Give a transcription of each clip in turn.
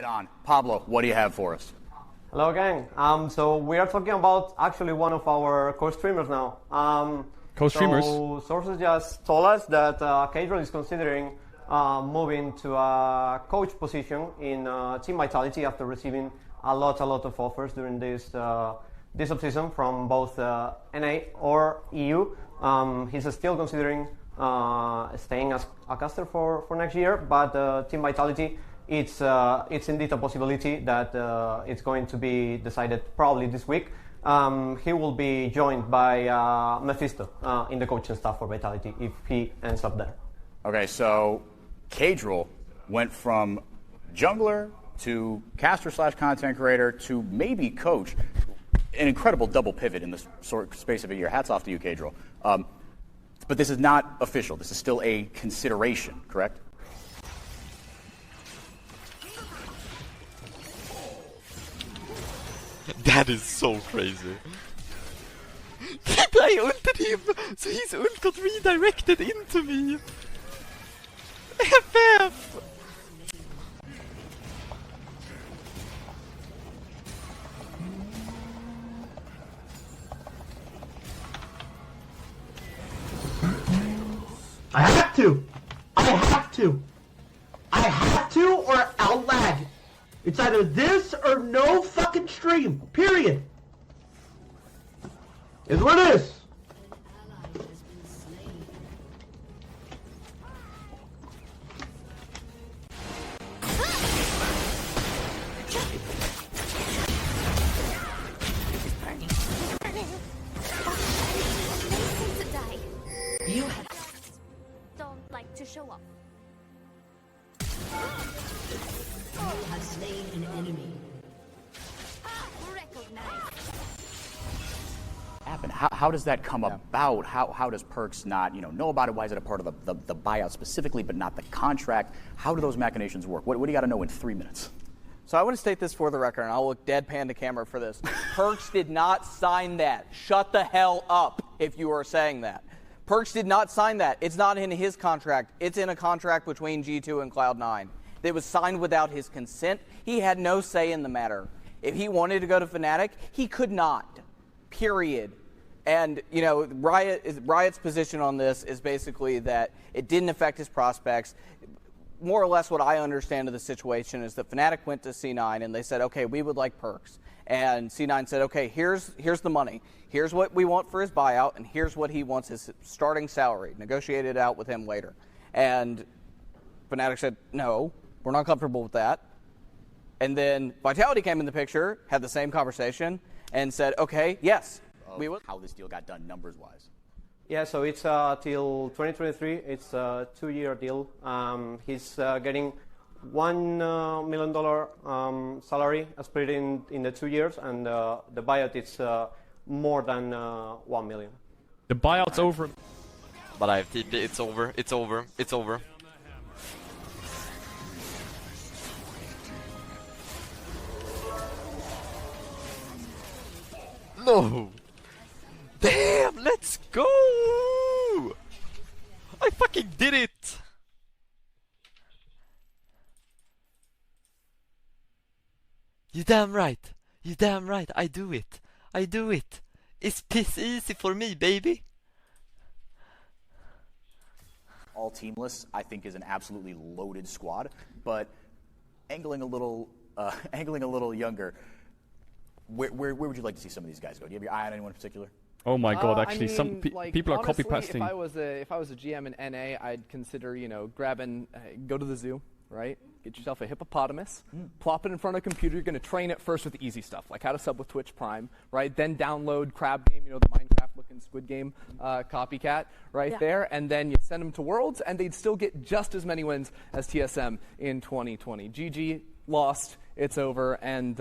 Right on. Pablo, what do you have for us? Hello gang. So we are talking about actually one of our co-streamers now. Co-streamers? So sources just told us that Caedral is considering moving to a coach position in Team Vitality after receiving a lot of offers during this offseason from both NA or EU. He's still considering staying as a caster for next year, but Team Vitality, it's indeed a possibility that it's going to be decided probably this week. He will be joined by Mephisto in the coaching staff for Vitality if he ends up there. Okay, so Caedral went from jungler to caster/content creator to maybe coach. An incredible double pivot in the space of a year. Hats off to you, Caedral. But this is not official. This is still a consideration, correct? That is so crazy. I ulted him, so his ult got redirected into me. FF! I have to! I have to! I have to or I'll lag! It's either this or no fucking stream. Period. Is what it is. You don't like to show up. You have slain an enemy. How does that come about? How does Perkz not know about it? Why is it a part of the buyout specifically, but not the contract? How do those machinations work? What do you got to know in 3 minutes? So I want to state this for the record, and I'll look deadpan to camera for this. Perkz did not sign that. Shut the hell up if you are saying that. Perkz did not sign that. It's not in his contract. It's in a contract between G2 and Cloud9. It was signed without his consent. He had no say in the matter. If he wanted to go to Fnatic, he could not. Period. And, Riot's position on this is basically that it didn't affect his prospects. More or less what I understand of the situation is that Fnatic went to C9 and they said, okay, we would like Perkz. And C9 said, okay, here's the money. Here's what we want for his buyout, and here's what he wants his starting salary. Negotiate it out with him later. And Fnatic said, no, we're not comfortable with that. And then Vitality came in the picture, had the same conversation, and said, okay, yes. We will. How this deal got done numbers-wise? Yeah, so it's till 2023. It's a 2-year deal. He's getting $1 million salary split in the 2 years, and the buyout is more than 1 million. The buyout's over. But I have TP. It's over. It's over. It's over. No. Damn, let's go! I fucking did it! You damn right. You damn right. I do it. I do it. It's piss easy for me, baby. All teamless, I think, is an absolutely loaded squad, but angling a little younger. Where would you like to see some of these guys go? Do you have your eye on anyone in particular? Oh my god, actually, some people are honestly, copy-pasting. If I was a GM in NA, I'd consider, grabbing, go to the zoo, right? Get yourself a hippopotamus, plop it in front of a computer. You're going to train it first with the easy stuff, like how to sub with Twitch Prime, right? Then download Crab Game, the Minecraft-looking Squid Game copycat right there. And then you send them to Worlds, and they'd still get just as many wins as TSM in 2020. GG, lost, it's over, and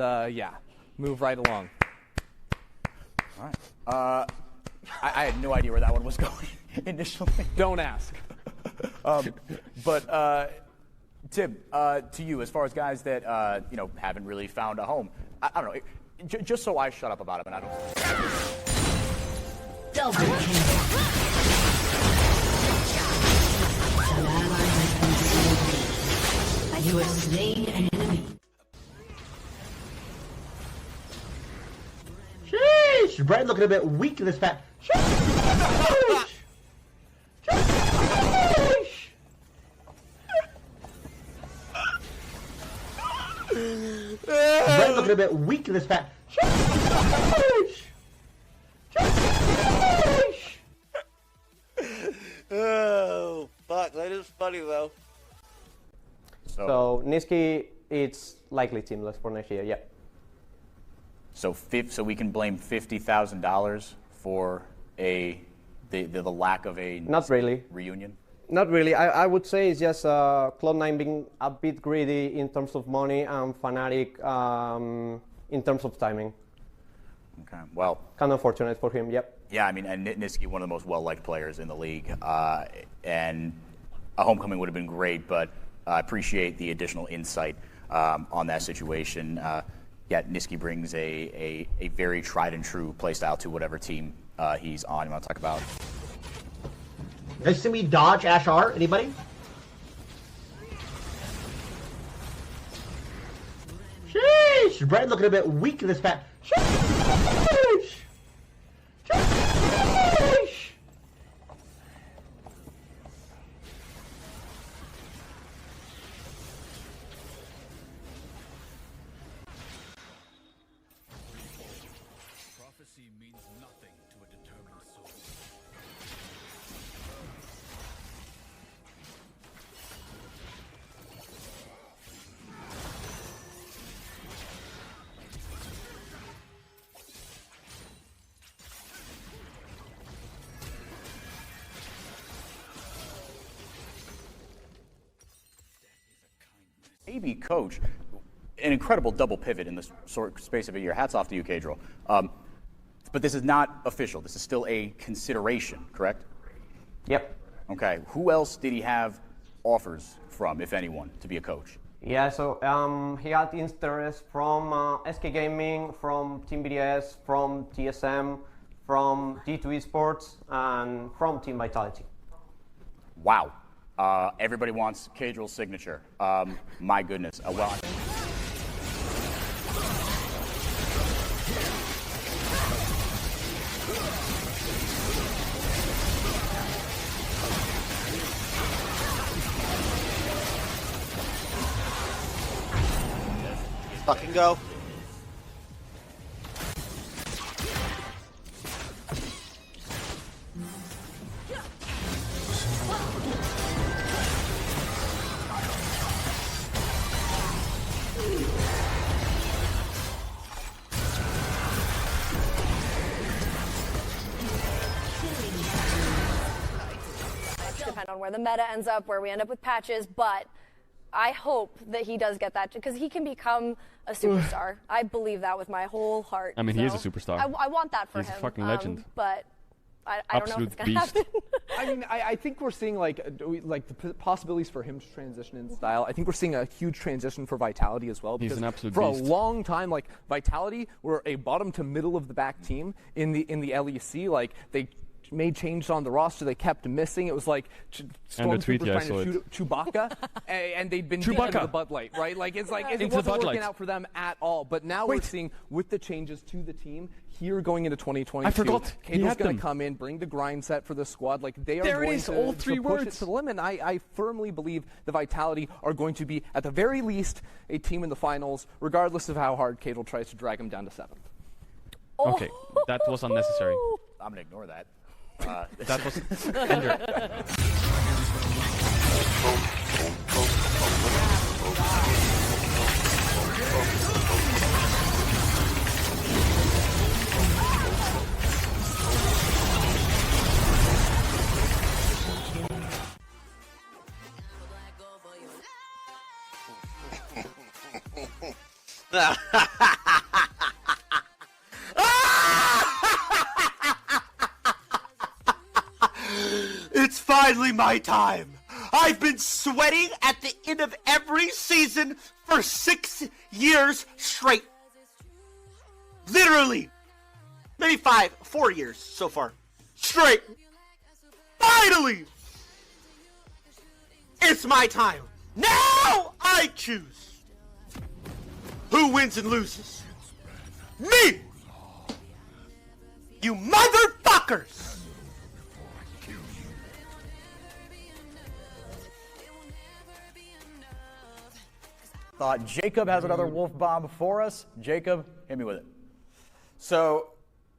move right along. All right. I had no idea where that one was going initially. Don't ask. But Tim, to you, as far as guys that haven't really found a home, I don't know. Just so I shut up about it, and I don't. Double kill. You have slain an enemy. Sheesh! Brad looking a bit weak in this pack. Sheesh! Sheesh! Brad looking a bit weak in this pack. Sheesh! Sheesh! Oh, fuck. That is funny, though. So Nisqy, it's likely teamless for next year, yeah. So we can blame $50,000 for the lack of a Not really. reunion? Not really. I would say it's just Cloud9 being a bit greedy in terms of money and Fnatic in terms of timing. Okay, well. Kind of unfortunate for him, yep. Yeah, I mean, and Nisqy, one of the most well-liked players in the league, and a homecoming would have been great, but I appreciate the additional insight on that situation. Yeah, Nisqy brings a very tried-and-true playstyle to whatever team he's on. You want to talk about? You guys see me dodge Ash R? Anybody? Sheesh! Brad looking a bit weak in this pack. Sheesh! Sheesh! Prophecy means nothing to a determined soul. Maybe coach, an incredible double pivot in the space of a year. Hats off to you, Caedrel. But this is not official. This is still a consideration, correct? Yep. Okay. Who else did he have offers from, if anyone, to be a coach? Yeah, so he had interest from SK Gaming, from Team BDS, from TSM, from G2 Esports, and from Team Vitality. Wow. Everybody wants Caedrel's signature. My goodness. Well, Fucking go. Depend on where the meta ends up, where we end up with patches, but I hope that he does get that because he can become a superstar. I believe that with my whole heart. I mean, he is a superstar. I want that for him. He's a fucking legend. But I don't know if it's going to beast. happen. I mean, I think we're seeing like the possibilities for him to transition in style. I think we're seeing a huge transition for Vitality as well. Because He's an absolute for beast. a long time, like Vitality were a bottom to middle of the back team in the LEC. Like they made changes on the roster, they kept missing. It was like Stormtroopers trying to shoot Chewbacca, and they'd been beaten into the Bud Light, right? Like it wasn't working out for them at all. But now we're seeing with the changes to the team here going into 2022, I forgot. Caedrel's going to come in, bring the grind set for the squad. Like they are going to push it to the limit. I firmly believe the Vitality are going to be at the very least a team in the finals, regardless of how hard Caedrel tries to drag them down to 7th. Okay, that was unnecessary. I'm going to ignore that. That was Ender. It's finally my time. I've been sweating at the end of every season for 6 years straight. Literally. Maybe 4 years so far. Straight. Finally! It's my time. Now I choose. Who wins and loses? Me! You motherfuckers! Thought Jacob has another wolf bomb for us. Jacob, hit me with it. So,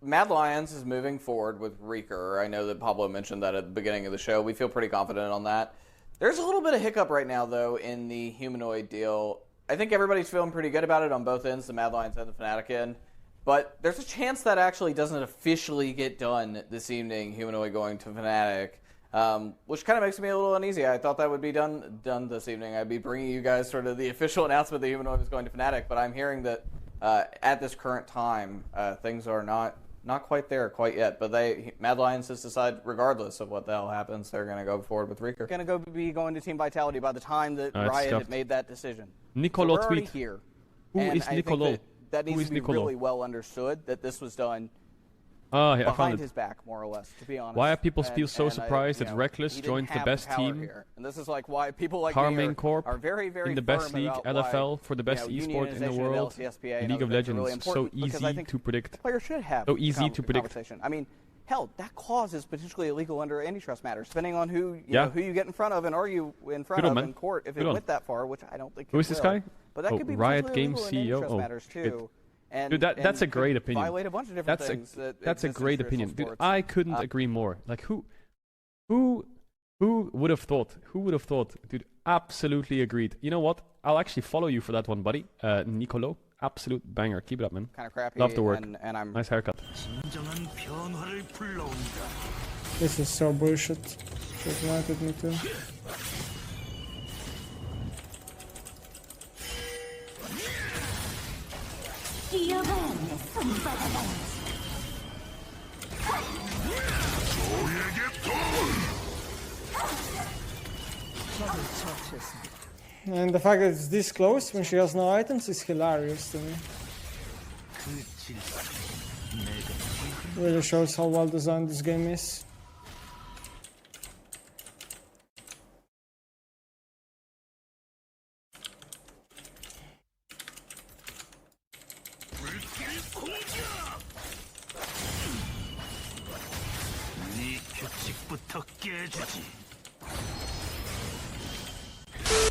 Mad Lions is moving forward with Reeker. I know that Pablo mentioned that at the beginning of the show. We feel pretty confident on that. There's a little bit of hiccup right now, though, in the humanoid deal. I think everybody's feeling pretty good about it on both ends, the Mad Lions and the Fnatic end. But there's a chance that actually doesn't officially get done this evening, humanoid going to Fnatic, which kind of makes me a little uneasy. I thought that would be done this evening. I'd be bringing you guys sort of the official announcement that humanoid was going to Fnatic, but I'm hearing that at this current time, things are not quite there quite yet. But Mad Lions has decided, regardless of what the hell happens, they're going to go forward with Reeker. Going to be going to Team Vitality by the time that Riot had made that decision. Nicolo so we're already tweet. Here. Who and is I Nicolo? Think that needs Who is to be Nicolo? really well understood that this was done Oh, yeah, I found behind it. his back, more or less, to be honest. Why are people still so And surprised you that know, Reckless he didn't joined the have best power team? here. And this is like why people like Carmine me Corp are very, very in the best firm league, about LFL why, for the best you know, esport in the unionization of world. LCSPA and League of other things are Legends, really so important because I easy think to predict. Players should have So easy to predict. conversation. I mean, hell, that clause is potentially illegal under antitrust matters, depending on who Yeah. know, who you get in front of and argue in front Good on, of man. in court if Good it on. went that far, which I don't think Who it is this will. guy? But that Oh, could be Riot potentially Games illegal in CEO. antitrust Oh, matters shit. too. And, Dude, that's a and great could opinion. Violate a bunch of different things. That's a exist in great traditional opinion, dude. sports. I couldn't agree more. Like who would have thought? Who would have thought, dude? Absolutely agreed. You know what? I'll actually follow you for that one, buddy. Nicolo, absolute banger. Keep it up, man. Kind of crappy. Love the work. And I'm Nice haircut. This is so bullshit. Just wanted me to. And the fact that it's this close when she has no items is hilarious to me. Really shows how well designed this game is.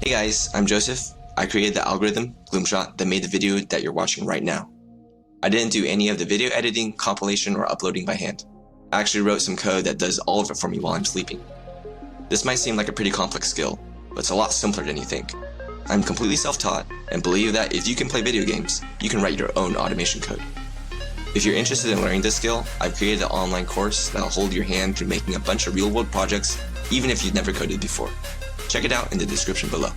Hey guys, I'm Joseph. I created the algorithm, Gloomshot, that made the video that you're watching right now. I didn't do any of the video editing, compilation, or uploading by hand. I actually wrote some code that does all of it for me while I'm sleeping. This might seem like a pretty complex skill, but it's a lot simpler than you think. I'm completely self-taught and believe that if you can play video games, you can write your own automation code. If you're interested in learning this skill, I've created an online course that'll hold your hand through making a bunch of real-world projects, even if you've never coded before. Check it out in the description below.